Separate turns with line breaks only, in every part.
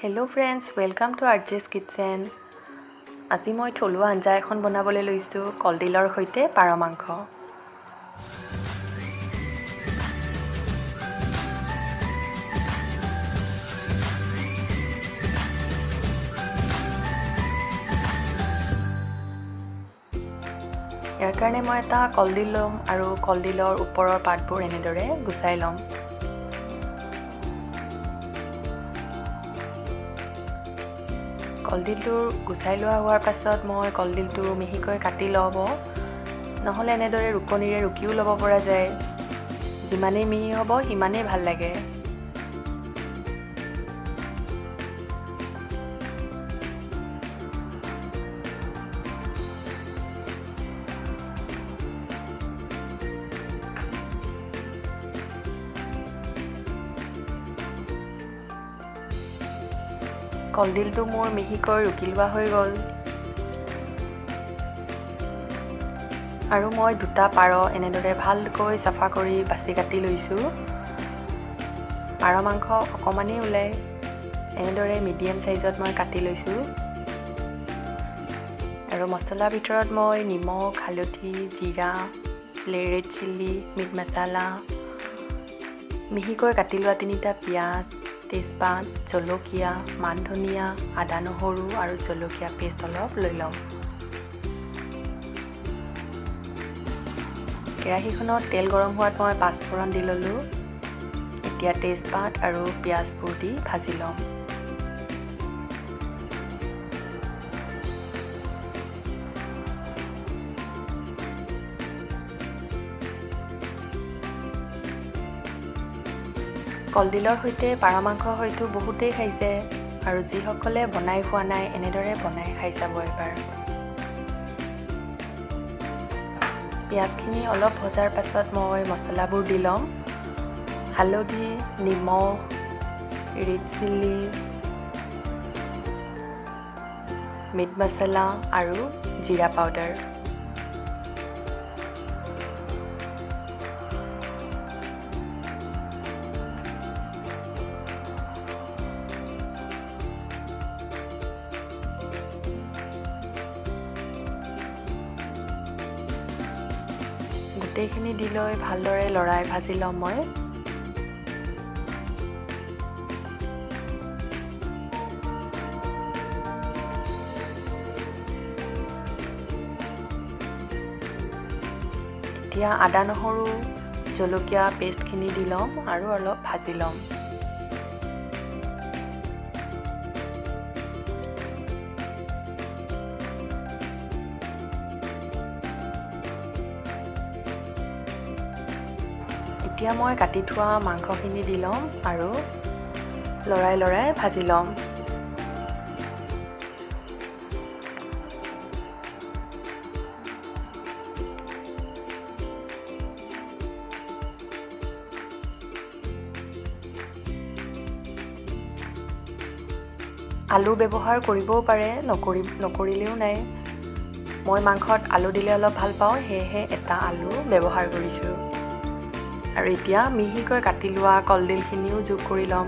Hello' friends, welcome to আৰ্জেছ kitchen. আজি মই থলুৱা আঞ্জা এখন বনাবলৈ লৈছোঁ, কলডিলৰ সৈতে পাৰ মাংস। ইয়াৰ কাৰণে মই এটা কলডিল ল'ম আৰু কলডিলৰ ওপৰৰ পাতবোৰ এনেদৰে গুচাই ল'ম। কলডিলটো গুচাই লোৱা হোৱাৰ পাছত মই কলডিলটো মিহিকৈ কাটি ল'ব, নহ'লে এনেদৰে ৰুকনিৰে ৰুকিও ল'ব পৰা যায়। যিমানেই মিহি হ'ব সিমানেই ভাল লাগে। কলডিলটো মোৰ মিহিকৈ ৰুকি লোৱা হৈ গ'ল আৰু মই দুটা পাৰ এনেদৰে ভালকৈ চাফা কৰি বাছি কাটি লৈছোঁ। পাৰ মাংস অকণমানেই ওলায়, এনেদৰে মিডিয়াম চাইজত মই কাটি লৈছোঁ। আৰু মছলাৰ ভিতৰত মই নিমখ, হালধি, জিৰা, ৰেড চিলি, মিট মছলা, মিহিকৈ কাটি লোৱা 3টা পিঁয়াজ, তেজপাত, জলকীয়া, মান ধনিয়া, আদা নহৰু আৰু জলকীয়া পেষ্ট অলপ লৈ ল'ম। কেৰাহীখনত তেল গৰম হোৱাত মই পাঁচফোৰণ দি ল'লোঁ। এতিয়া তেজপাত আৰু পিঁয়াজবোৰ দি ভাজি ল'ম। কলডিলৰ সৈতে পাৰ মাংস হয়তো বহুতেই খাইছে, আৰু যিসকলে বনাই খোৱা নাই এনেদৰে বনাই খাই চাব এবাৰ। পিঁয়াজখিনি অলপ ভজাৰ পাছত মই মছলাবোৰ দি ল'ম। হালধি, নিমখ, ৰেড চিলি, মিট মছলা আৰু জিৰা পাউডাৰ। গোটেইখিনি দি লৈ ভালদৰে লৰাই ভাজি ল'ম মই। এতিয়া আদা নহৰু জলকীয়া পেষ্টখিনি দি ল'ম আৰু অলপ ভাজি ল'ম। এতিয়া মই কাটি থোৱা মাংসখিনি দি ল'ম আৰু লৰাই লৰাই ভাজি ল'ম। আলু ব্যৱহাৰ কৰিবও পাৰে, নকৰিলেও নাই। মই মাংসত আলু দিলে অলপ ভাল পাওঁ, সেয়েহে এটা আলু ব্যৱহাৰ কৰিছোঁ। আৰু এতিয়া মিহিকৈ কাটি লোৱা কলডিলখিনিও যোগ কৰি ল'ম।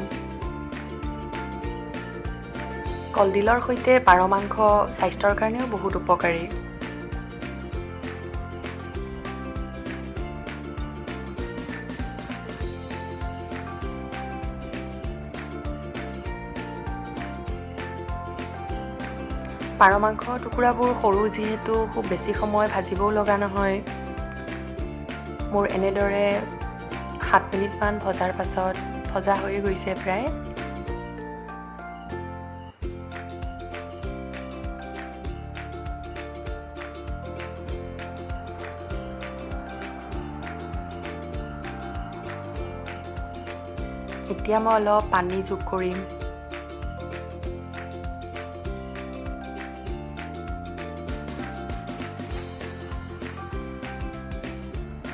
কলডিলৰ সৈতে পাৰ মাংস স্বাস্থ্যৰ কাৰণেও বহুত উপকাৰী। পাৰ মাংস টুকুৰাবোৰ সৰু যিহেতু খুব বেছি সময় ভাজিবও লগা নহয়। মোৰ এনেদৰে 7 মিনিটমান ভজাৰ পাছত ভজা হৈ গৈছে প্ৰায়। এতিয়া মই অলপ পানী যোগ কৰিম।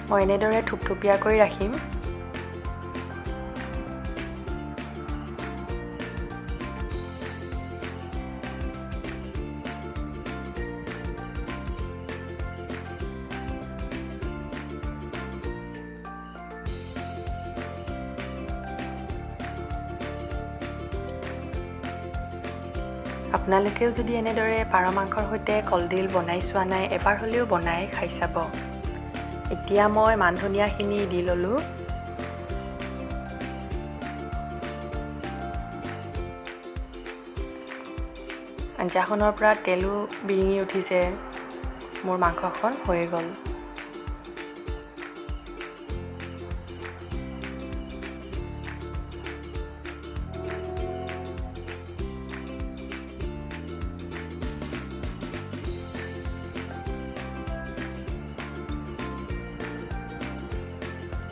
মই এনেদৰে থুপথুপীয়াকৈ ৰাখিম। আপোনালোকেও যদি এনেদৰে পাৰ মাংসৰ সৈতে কলডিল বনাই চোৱা নাই, এবাৰ হ'লেও বনাই খাই চাব। এতিয়া মই মান ধনিয়াখিনি দি ল'লোঁ। আঞ্জাখনৰ পৰা তেলো বিৰিঙি উঠিছে। মোৰ মাংসখন হৈ গ'ল।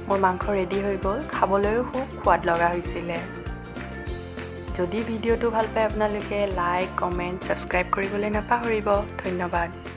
মোৰ মাংস ৰেডি হৈ গ'ল। খাবলৈও খুব সোৱাদ লগা হৈছিলে। যদি ভিডিঅ'টো ভাল পায় আপোনালোকে লাইক, কমেণ্ট, ছাবস্ক্ৰাইব কৰিবলৈ নাপাহৰিব। ধন্যবাদ।